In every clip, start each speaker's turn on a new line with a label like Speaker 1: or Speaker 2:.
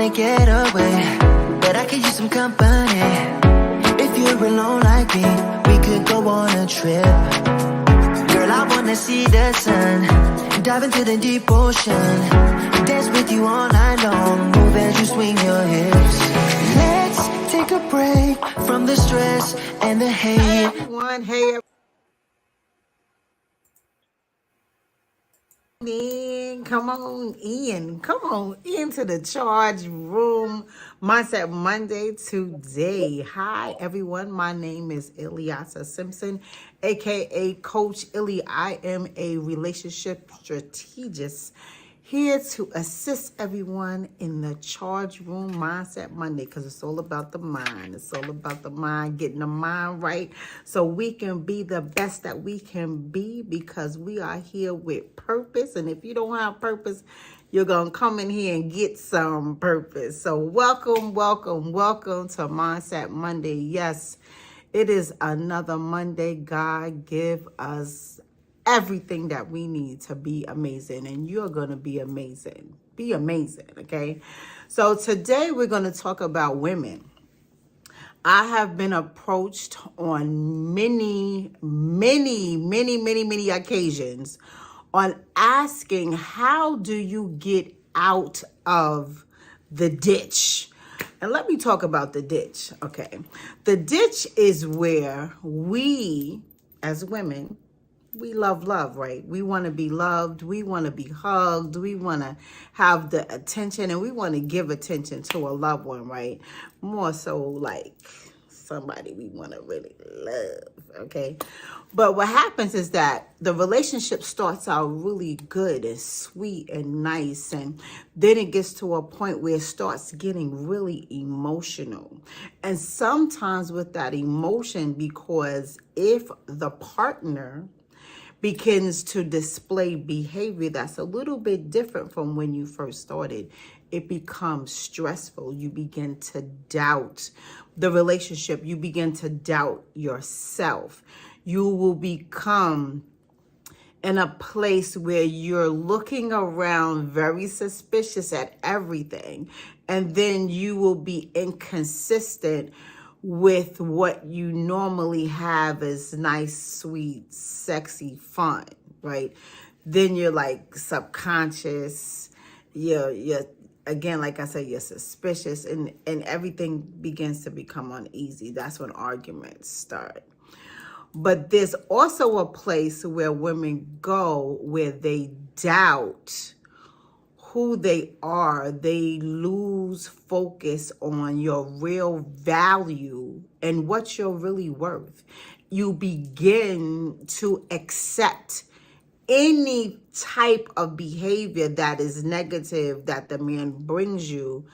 Speaker 1: wanna get away, but I could use some company. If you're alone like me, we could go on a trip. Girl, I wanna see the sun, dive into the deep ocean, dance with you all night long, move as you swing your hips. Let's take a break from the stress and the hate.
Speaker 2: Hey everyone, hey everyone. Come on into the charge room. Mindset Monday today. Hi everyone, my name is Ilyasa Simpson, aka Coach Illy. I am a relationship strategist here to assist everyone in the charge room Mindset Monday, because it's all about the mind. It's all about the mind, getting the mind right so we can be the best that we can be, because we are here with purpose. And if you don't have purpose, you're going to come in here and get some purpose. So welcome to Mindset Monday. Yes, it is another Monday. God give us everything that we need to be amazing, and you're going to be amazing. Be amazing, okay? So today we're going to talk about women. I have been approached on many occasions on asking, how do you get out of the ditch? And let me talk about the ditch, okay? The ditch is where we, as women, we love, right? We want to be loved. We want to be hugged. We want to have the attention, and we want to give attention to a loved one, right? More so like somebody we want to really love, okay? But what happens is that the relationship starts out really good and sweet and nice, and then it gets to a point where it starts getting really emotional. And sometimes with that emotion, because if the partner begins to display behavior that's a little bit different from when you first started, it becomes stressful. You begin to doubt the relationship. You begin to doubt yourself. You will become in a place where you're looking around very suspicious at everything, and then you will be inconsistent with what you normally have as nice, sweet, sexy fun, right? Then you're like subconscious, you're again, like I said, you're suspicious, and everything begins to become uneasy. That's when arguments start. But there's also a place where women go where they doubt who they are. They lose focus on your real value and what you're really worth. You begin to accept any type of behavior that is negative that the man brings you,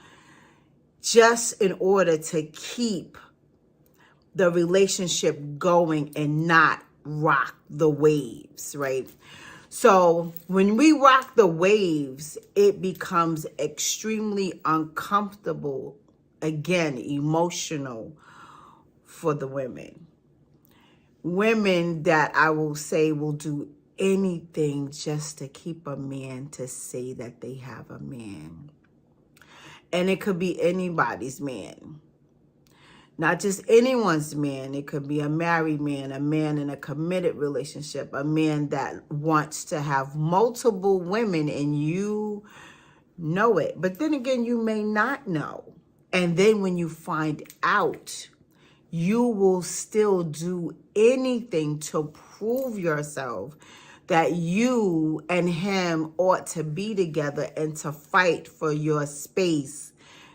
Speaker 2: just in order to keep the relationship going and not rock the waves, right? So when we rock the waves, it becomes extremely uncomfortable, again, emotional for the women. Women that I will say will do anything just to keep a man to say that they have a man. And it could be anybody's man. Not just anyone's man. It could be a married man, a man in a committed relationship, a man that wants to have multiple women, and you know it. But then again, you may not know. And then when you find out, you will still do anything to prove yourself that you and him ought to be together and to fight for your space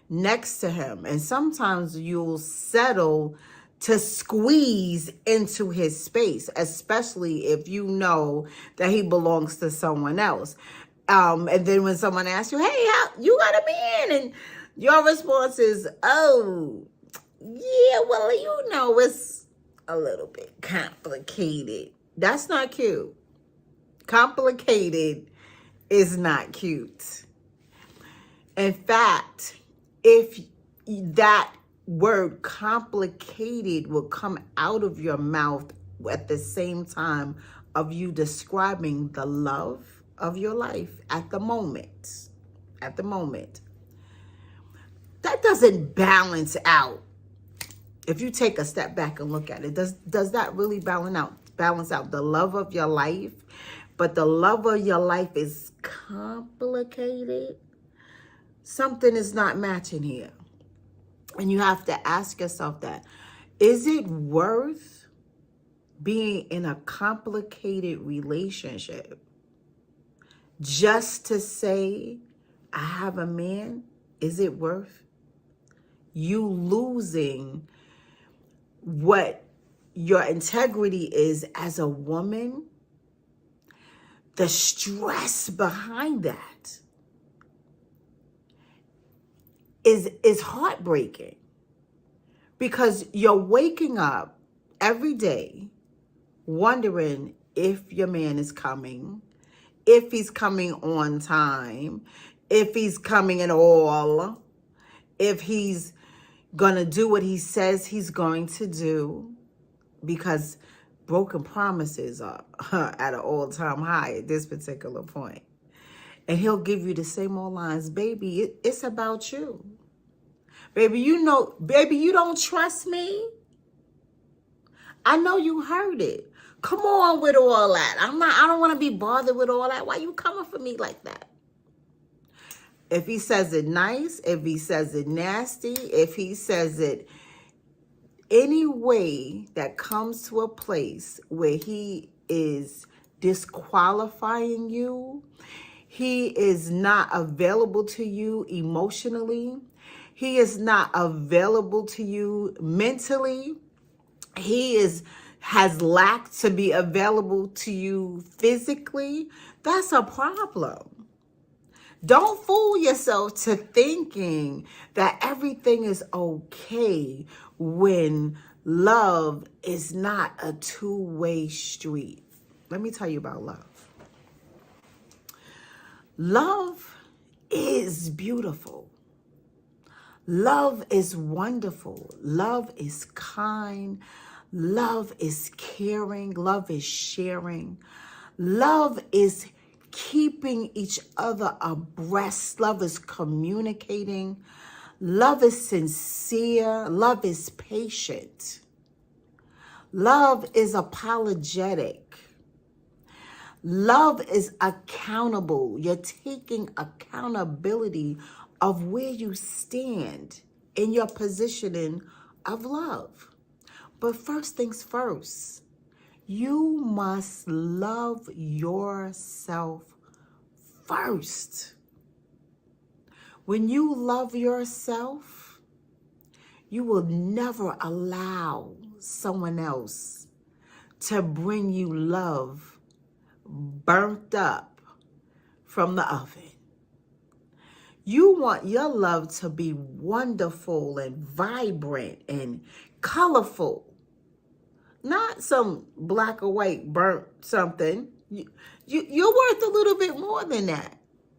Speaker 2: next to him. And sometimes you'll settle to squeeze into his space, especially if you know that he belongs to someone else. And then when someone asks you, hey, how you got a man? And your response is, oh, yeah, well, you know, it's a little bit complicated. That's not cute. Complicated is not cute. In fact, if that word complicated will come out of your mouth at the same time of you describing the love of your life at the moment, that doesn't balance out. If you take a step back and look at it, does that really balance out the love of your life? But the love of your life is complicated. Something is not matching here. And you have to ask yourself that. Is it worth being in a complicated relationship just to say, I have a man? Is it worth you losing what your integrity is as a woman? The stress behind that is heartbreaking, because you're waking up every day wondering if your man is coming, if he's coming on time, if he's coming at all, if he's gonna do what he says he's going to do, because broken promises are at an all-time high at this particular point. And he'll give you the same old lines. Baby, it's about you. Baby, baby, you don't trust me? I know you heard it. Come on with all that. I don't want to be bothered with all that. Why you coming for me like that? If he says it nice, if he says it nasty, if he says it any way that comes to a place where he is disqualifying you, he is not available to you emotionally, he is not available to you mentally, he has lacked to be available to you physically, that's a problem. Don't fool yourself to thinking that everything is okay when love is not a two-way street. Let me tell you about love. Love is beautiful. Love is wonderful. Love is kind. Love is caring. Love is sharing. Love is keeping each other abreast. Love is communicating. Love is sincere. Love is patient. Love is apologetic. Love is accountable. You're taking accountability of where you stand in your positioning of love. But first things first, you must love yourself first. When you love yourself, you will never allow someone else to bring you love burnt up from the oven. You want your love to be wonderful and vibrant and colorful. Not some black or white burnt something. You're worth a little bit more than that.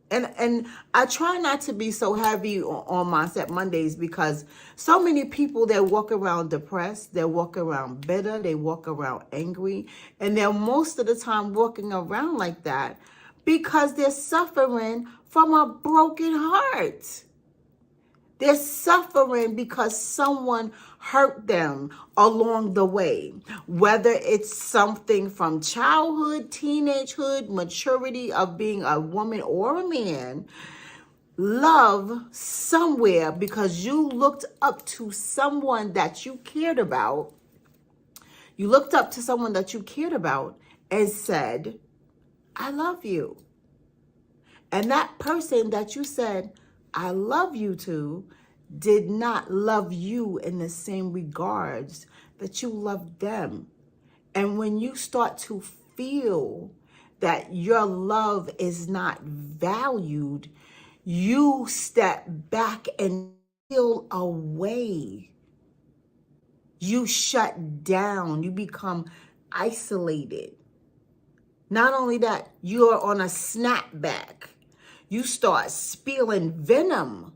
Speaker 2: And I try not to be so heavy on Mindset Mondays, because so many people, they walk around depressed, they walk around bitter, they walk around angry, and they're most of the time walking around like that because they're suffering from a broken heart. They're suffering because someone hurt them along the way, whether it's something from childhood, teenagehood, maturity of being a woman or a man. Love somewhere because you looked up to someone that you cared about. You looked up to someone that you cared about and said, I love you. And that person that you said, I love you to, did not love you in the same regards that you loved them. And when you start to feel that your love is not valued, you step back and feel away. You shut down. You become isolated. Not only that, you're on a snapback. You start spilling venom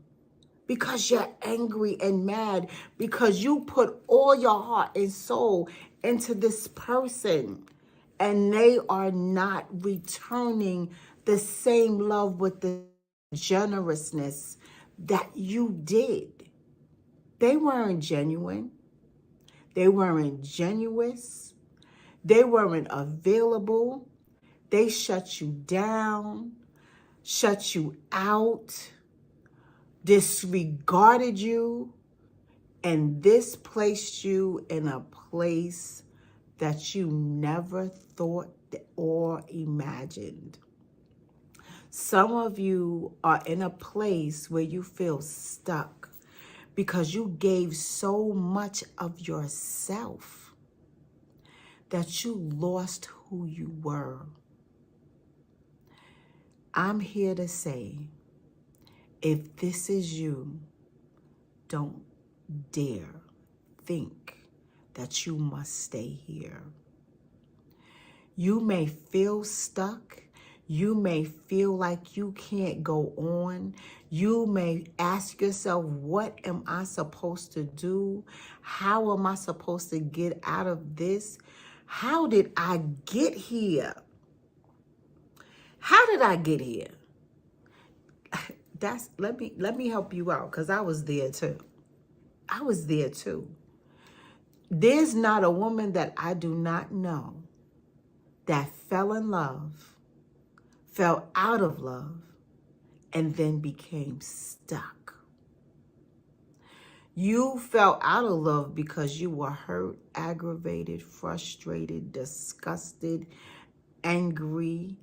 Speaker 2: because you're angry and mad because you put all your heart and soul into this person and they are not returning the same love with the generousness that you did. They weren't genuine. They weren't genuine. They weren't available. They shut you down, shut you out, disregarded you, and this placed you in a place that you never thought or imagined. Some of you are in a place where you feel stuck because you gave so much of yourself that you lost who you were. I'm here to say, if this is you, don't dare think that you must stay here. You may feel stuck. You may feel like you can't go on. You may ask yourself, what am I supposed to do? How am I supposed to get out of this? How did I get here? How did I get here? Let me help you out, because I was there too. I was there too. There's not a woman that I do not know that fell in love, fell out of love, and then became stuck. You fell out of love because you were hurt, aggravated, frustrated, disgusted, angry,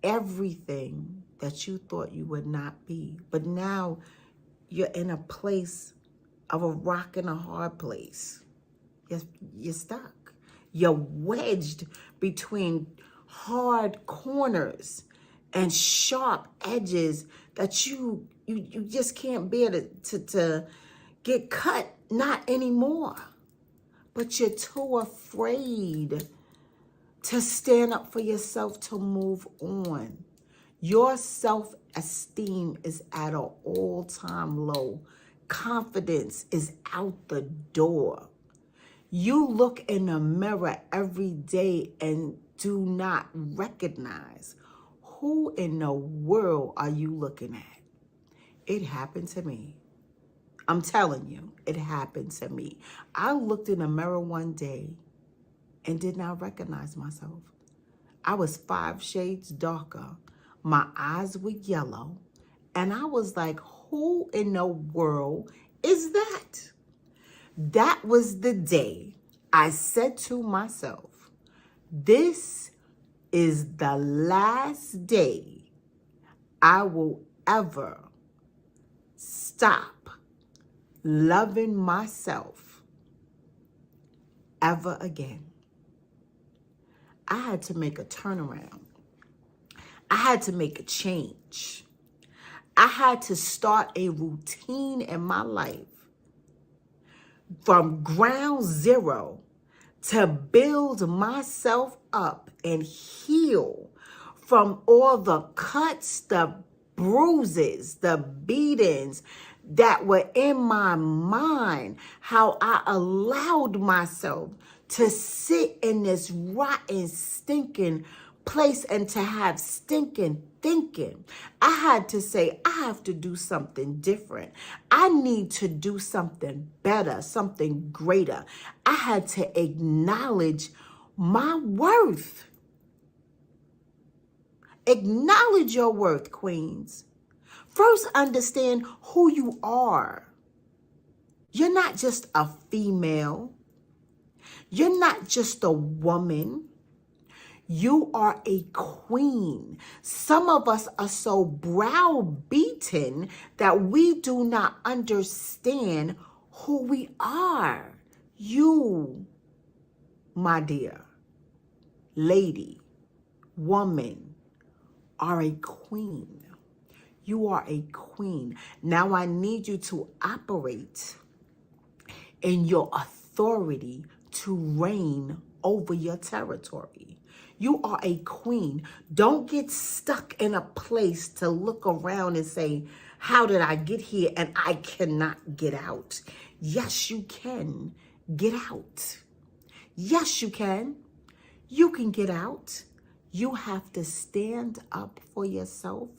Speaker 2: everything that you thought you would not be. But now you're in a place of a rock and a hard place. You're stuck. You're wedged between hard corners and sharp edges that you just can't bear to get cut. Not anymore. But you're too afraid to stand up for yourself, to move on. Your self-esteem is at an all-time low. Confidence is out the door. You look in the mirror every day and do not recognize who in the world are you looking at. It happened to me. I'm telling you, it happened to me. I looked in the mirror one day and did not recognize myself. I was 5 shades darker. My eyes were yellow. And I was like, who in the world is that? That was the day I said to myself, this is the last day I will ever stop loving myself ever again. I had to make a turnaround. I had to make a change. I had to start a routine in my life from ground zero to build myself up and heal from all the cuts, the bruises, the beatings that were in my mind, how I allowed myself to sit in this rotten, stinking place and to have stinking thinking. I had to say, I have to do something different. I need to do something better, something greater. I had to acknowledge my worth. Acknowledge your worth, queens. First, understand who you are. You're not just a female. You're not just a woman. You are a queen. Some of us are so browbeaten that we do not understand who we are. You, my dear, lady, woman, are a queen. You are a queen. Now I need you to operate in your authority to reign over your territory. You are a queen. Don't get stuck in a place to look around and say, how did I get here and I cannot get out? Yes, you can get out. Yes, you can. You can get out. You have to stand up for yourself.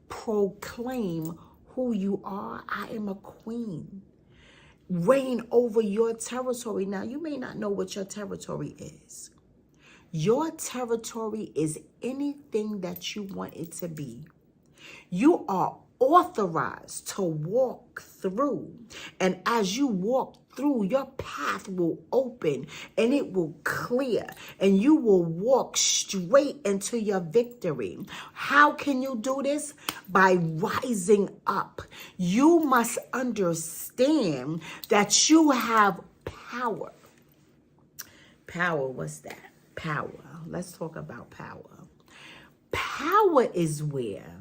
Speaker 2: Proclaim who you are. I am a queen. reign over your territory. Now, you may not know what your territory is. Your territory is anything that you want it to be. You are authorized to walk through. And as you walk through, your path will open and it will clear, and you will walk straight into your victory. How can you do this? By rising up. You must understand that you have power. Power, what's that? Power. Let's talk about power. Power is where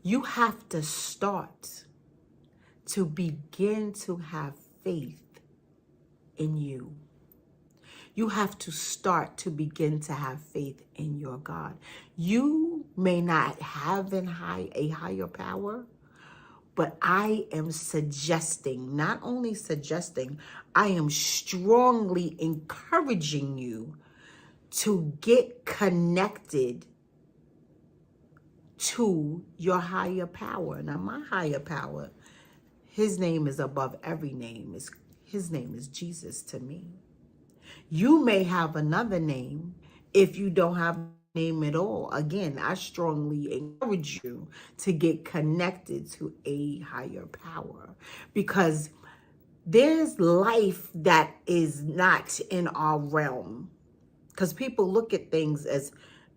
Speaker 2: you have to start to begin to have faith in you. You have to start to begin to have faith in your God. You may not have a higher power, but I am suggesting, not only suggesting, I am strongly encouraging you to get connected to your higher power. Now, my higher power, his name is above every name. His name is Jesus to me. You may have another name if you don't have a name at all. Again, I strongly encourage you to get connected to a higher power, because there's life that is not in our realm. Because people look at things as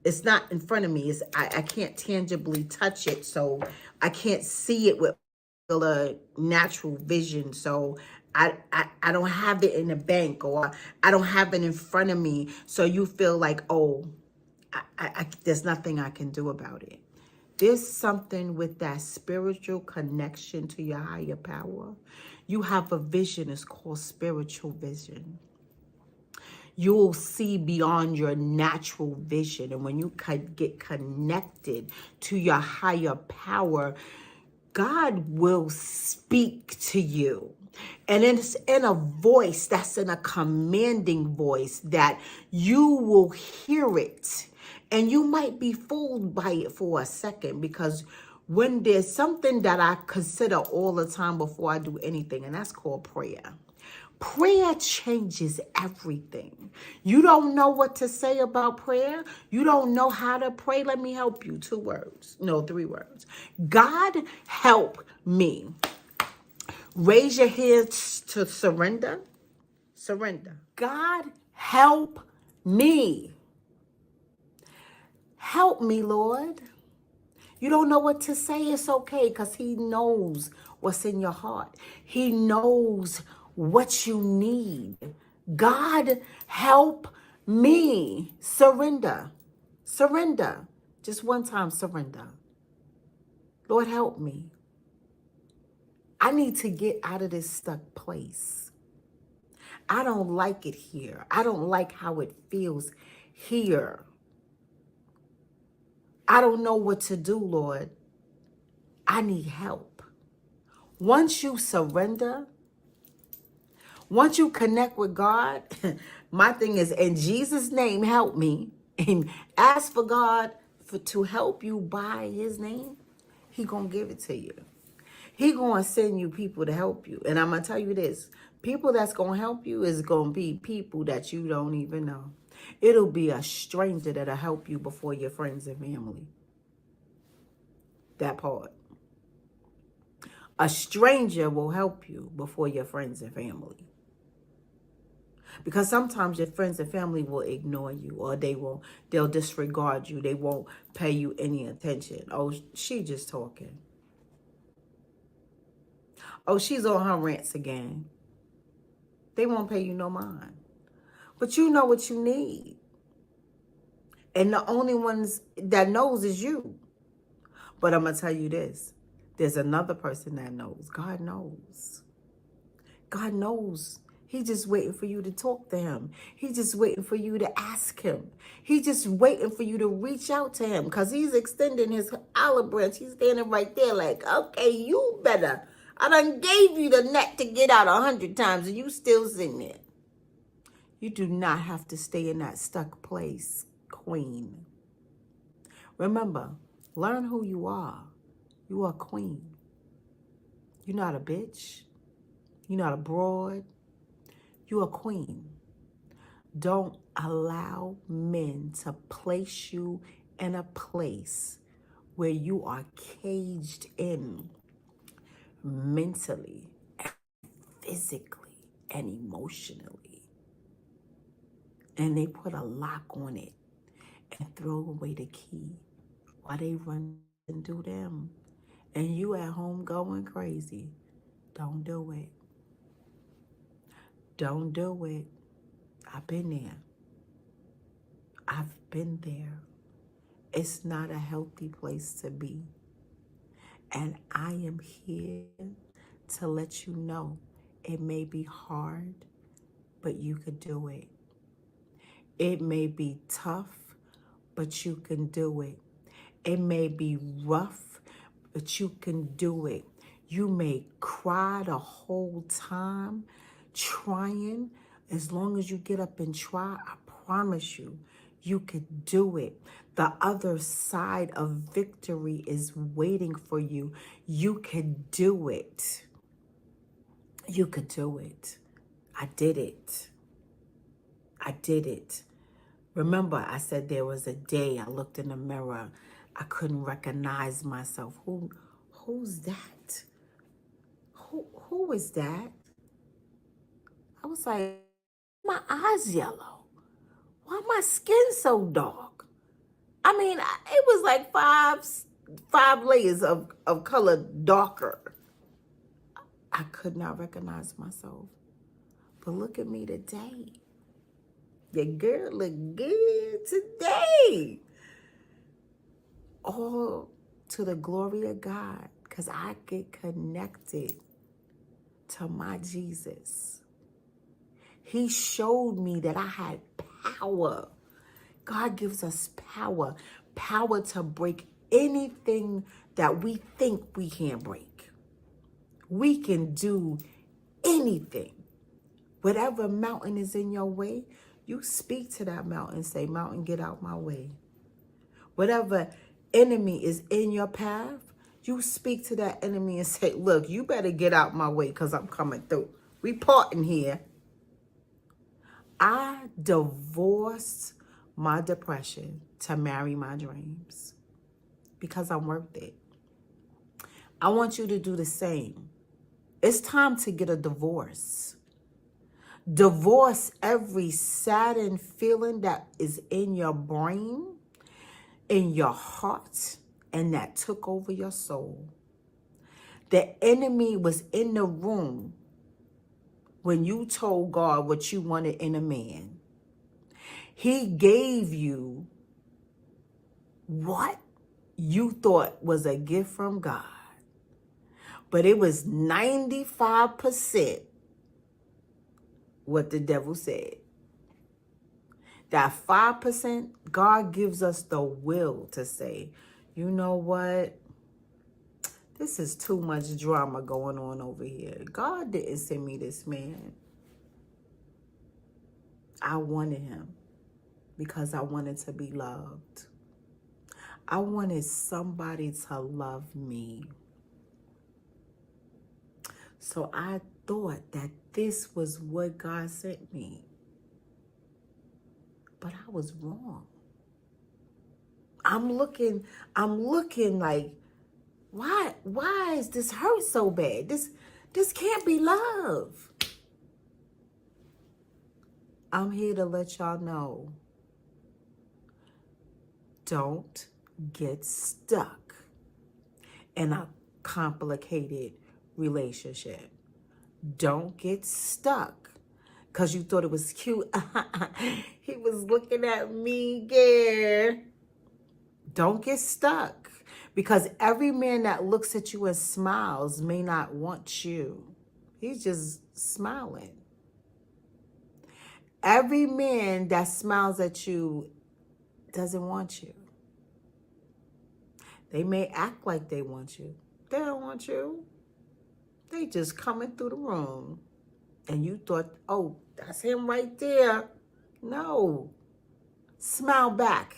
Speaker 2: it's not in front of me. I can't tangibly touch it, so I can't see it with a natural vision. So I don't have it in the bank, or I don't have it in front of me. So you feel like, oh, there's nothing I can do about it. There's something with that spiritual connection to your higher power. You have a vision. It's called spiritual vision. You will see beyond your natural vision. And when you get connected to your higher power, God will speak to you. And it's in a voice that's in a commanding voice that you will hear it. And you might be fooled by it for a second, because when there's something that I consider all the time before I do anything, and that's called prayer. Prayer changes everything. You don't know what to say about prayer. You don't know how to pray. Let me help you. 3 words. God, help me. Raise your hands to surrender. Surrender. God, help me. Help me, Lord. You don't know what to say. It's okay, because he knows what's in your heart. He knows what you need. God, help me. Surrender. Surrender. Just one time, surrender. Lord, help me. I need to get out of this stuck place. I don't like it here. I don't like how it feels here. I don't know what to do, Lord. I need help. Once you surrender, once you connect with God, my thing is, in Jesus' name, help me. And ask for God to help you by his name. He gonna give it to you. He gonna send you people to help you. And I'm gonna tell you this. People that's gonna help you is gonna be people that you don't even know. It'll be a stranger that'll help you before your friends and family. That part. A stranger will help you before your friends and family. Because sometimes your friends and family will ignore you, or they'll disregard you. They won't pay you any attention. Oh, she just talking. Oh, she's on her rants again. They won't pay you no mind. But you know what you need. And the only ones that knows is you. But I'm going to tell you this. There's another person that knows. God knows. God knows. He's just waiting for you to talk to him. He's just waiting for you to ask him. He's just waiting for you to reach out to him, because he's extending his olive branch. He's standing right there like, okay, you better. I done gave you the net to get out 100 times and you still sitting there. You do not have to stay in that stuck place, queen. Remember, learn who you are. You are queen. You're not a bitch. You're not a broad. You're a queen. Don't allow men to place you in a place where you are caged in mentally, physically, and emotionally. And they put a lock on it and throw away the key while they run and do them. And you at home going crazy. Don't do it. Don't do it. I've been there. I've been there. It's not a healthy place to be. And I am here to let you know it may be hard, but you could do it. It may be tough, but you can do it. It may be rough, but you can do it. You may cry the whole time trying. As long as you get up and try, I promise you, you could do it. The other side of victory is waiting for you. You could do it. You could do it. I did it. I did it. Remember, I said there was a day I looked in the mirror. I couldn't recognize myself. Who's that? Who is that? I was like, my eyes yellow. Why my skin so dark? I mean, it was like five layers of color darker. I could not recognize myself. But look at me today. Your girl look good today. All to the glory of God, because I get connected to my Jesus. He showed me that I had power. God gives us power. Power to break anything that we think we can't break. We can do anything. Whatever mountain is in your way, you speak to that mountain. Say, mountain, get out my way. Whatever enemy is in your path, you speak to that enemy and say, look, you better get out my way because I'm coming through. We parting here. I divorced my depression to marry my dreams because I'm worth it. I want you to do the same. It's time to get a divorce. Divorce every saddened feeling that is in your brain, in your heart, and that took over your soul. The enemy was in the room when you told God what you wanted in a man. He gave you what you thought was a gift from God. But it was 95% what the devil said. That 5%, God gives us the will to say, you know what? This is too much drama going on over here. God didn't send me this man. I wanted him because I wanted to be loved. I wanted somebody to love me. So I thought that this was what God sent me. But I was wrong. I'm looking like, why is this hurt so bad? This can't be love. I'm here to let y'all know. Don't get stuck in a complicated relationship. Don't get stuck because you thought it was cute. He was looking at me, girl. Don't get stuck because every man that looks at you and smiles may not want you. He's just smiling. Every man that smiles at you doesn't want you. They may act like they want you. They don't want you. They just coming through the room. And you thought, oh, that's him right there. No. Smile back.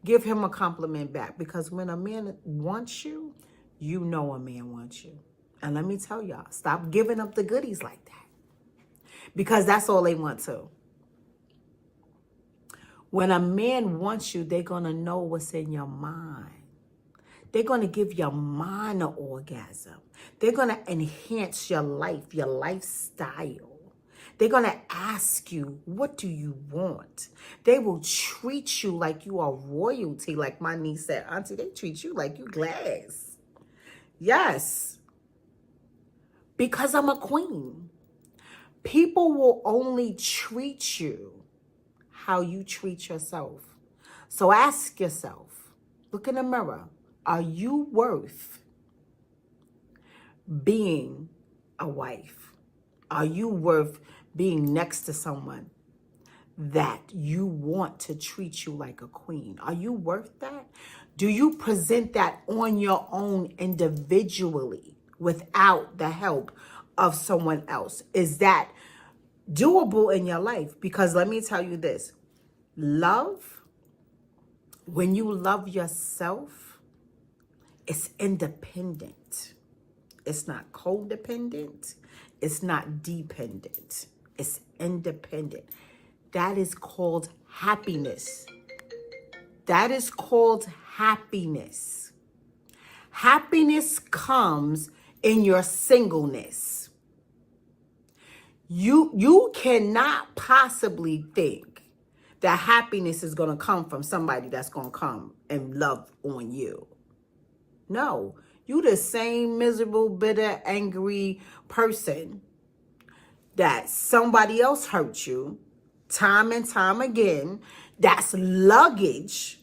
Speaker 2: Give him a compliment back. Because when a man wants you, you know a man wants you. And let me tell y'all, stop giving up the goodies like that. Because that's all they want to. When a man wants you, they're going to know what's in your mind. They're going to give your mind an orgasm. They're going to enhance your life, your lifestyle. They're going to ask you, what do you want? They will treat you like you are royalty. Like my niece said, Auntie, they treat you like you glass. Yes. Because I'm a queen. People will only treat you how you treat yourself. So ask yourself, look in the mirror, are you worth being a wife? Are you worth being next to someone that you want to treat you like a queen? Are you worth that? Do you present that on your own individually without the help of someone else? Is that doable in your life? Because let me tell you this, love, when you love yourself, it's independent. It's not codependent. It's not dependent. It's independent. That is called happiness. That is called happiness. Happiness comes in your singleness. You cannot possibly think that happiness is going to come from somebody that's going to come and love on you. No, you the same miserable, bitter, angry person that somebody else hurt you time and time again. That's luggage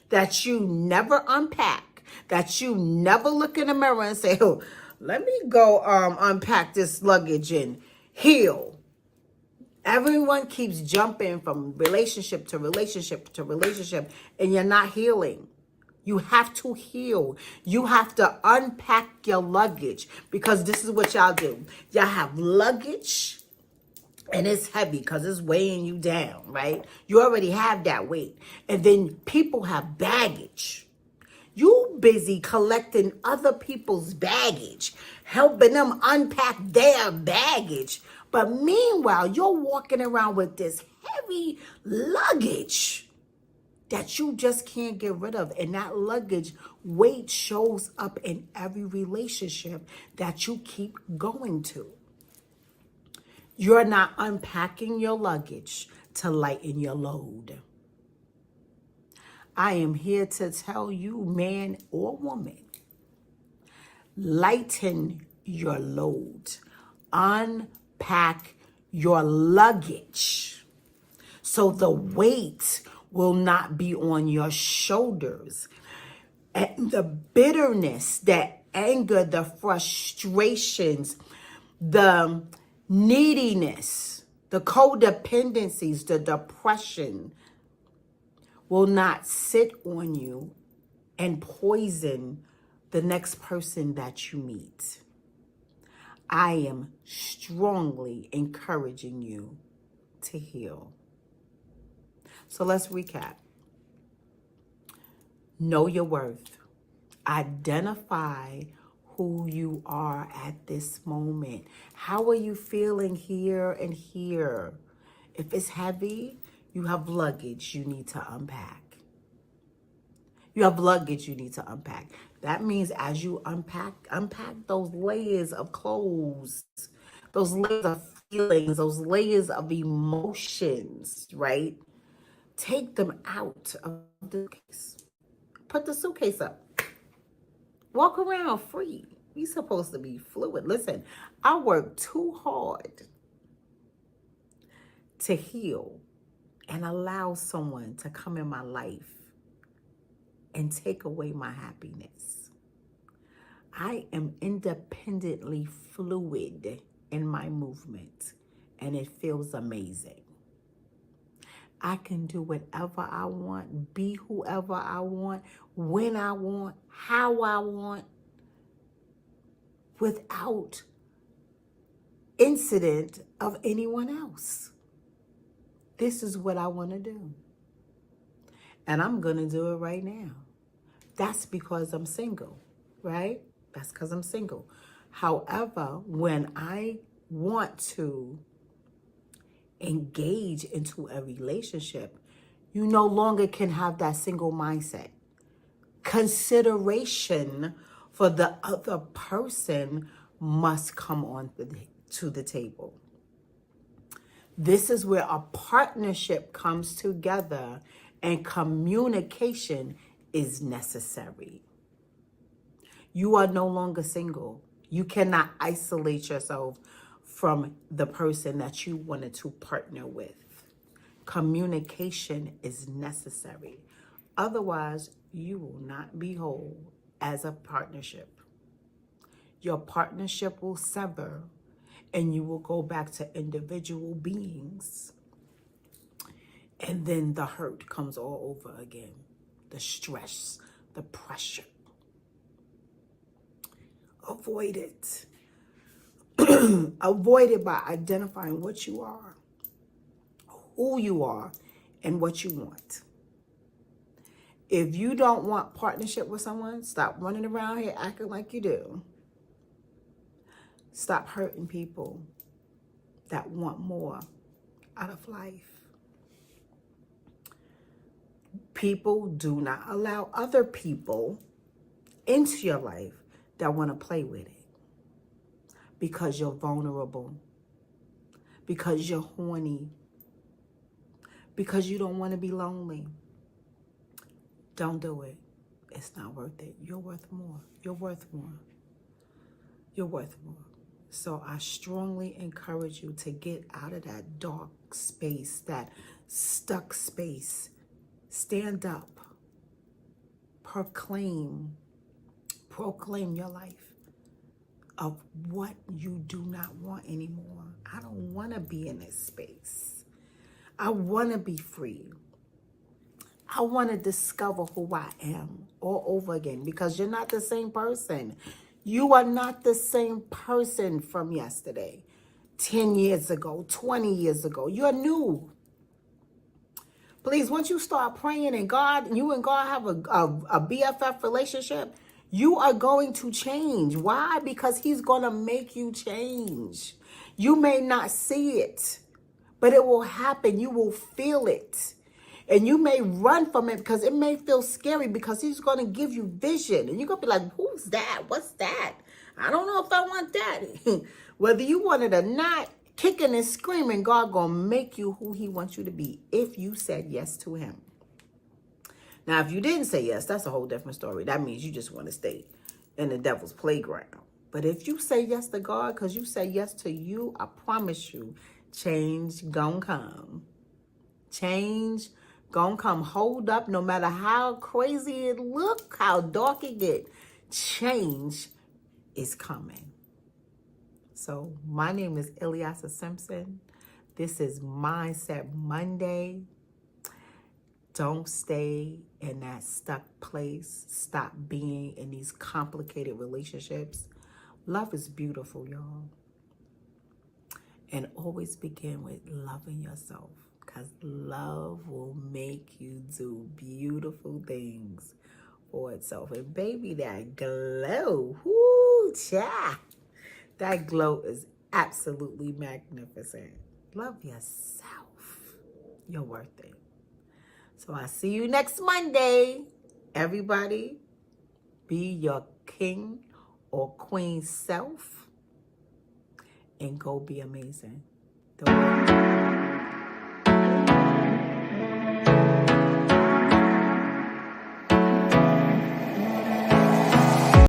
Speaker 2: that you never unpack, that you never look in the mirror and say, oh, let me go unpack this luggage and heal. Everyone keeps jumping from relationship to relationship to relationship, and you're not healing. You have to heal. You have to unpack your luggage, because this is what y'all do. Y'all have luggage and it's heavy because it's weighing you down, right? You already have that weight. And then people have baggage. You busy collecting other people's baggage, helping them unpack their baggage. But meanwhile, you're walking around with this heavy luggage that you just can't get rid of. And that luggage weight shows up in every relationship that you keep going to. You're not unpacking your luggage to lighten your load. I am here to tell you, man or woman, lighten your load. Unpack your luggage so the weight will not be on your shoulders. And the bitterness, the anger, the frustrations, the neediness, the codependencies, the depression will not sit on you and poison the next person that you meet. I am strongly encouraging you to heal. So let's recap. Know your worth. Identify who you are at this moment. How are you feeling here and here? If it's heavy, you have luggage you need to unpack. You have luggage you need to unpack. That means as you unpack those layers of clothes, those layers of feelings, those layers of emotions, right? Take them out of the suitcase. Put the suitcase up. Walk around free. You're supposed to be fluid. Listen, I work too hard to heal and allow someone to come in my life and take away my happiness. I am independently fluid in my movement, and it feels amazing. I can do whatever I want, be whoever I want, when I want, how I want, without incident of anyone else. This is what I want to do. And I'm going to do it right now. That's because I'm single, right? That's because I'm single. However, when I want to engage into a relationship, you no longer can have that single mindset. Consideration for the other person must come on to the table. This is where a partnership comes together and communication is necessary. You are no longer single. You cannot isolate yourself from the person that you wanted to partner with. Communication is necessary. Otherwise, you will not be whole as a partnership. Your partnership will sever and you will go back to individual beings. And then the hurt comes all over again. The stress, the pressure. Avoid it. Avoid it by identifying what you are, who you are, and what you want. If you don't want partnership with someone, stop running around here acting like you do. Stop hurting people that want more out of life. People, do not allow other people into your life that want to play with it. Because you're vulnerable. Because you're horny. Because you don't want to be lonely. Don't do it. It's not worth it. You're worth more. You're worth more. You're worth more. So I strongly encourage you to get out of that dark space, that stuck space. Stand up. Proclaim your life of what you do not want anymore. I don't want to be in this space. I want to be free. I want to discover who I am all over again, because you're not the same person. You are not the same person from yesterday, 10 years ago, 20 years ago. You're new. Please, once you start praying and you and God have a BFF relationship, you are going to change. Why? Because he's going to make you change. You may not see it, but it will happen. You will feel it. And you may run from it because it may feel scary, because he's going to give you vision. And you're going to be like, who's that? What's that? I don't know if I want that. Whether you want it or not, kicking and screaming, God going to make you who he wants you to be if you said yes to him. Now, if you didn't say yes, that's a whole different story. That means you just want to stay in the devil's playground. But if you say yes to God because you say yes to you, I promise you, change gonna come. Change gonna come. Hold up, no matter how crazy it look, how dark it get, change is coming. So my name is Ilyasah Simpson. This is Mindset Monday. Don't stay in that stuck place. Stop being in these complicated relationships. Love is beautiful, y'all. And always begin with loving yourself, because love will make you do beautiful things for itself. And baby, that glow, whoo, cha, that glow is absolutely magnificent. Love yourself. You're worth it. So I see you next Monday. Everybody, be your king or queen self and go be amazing.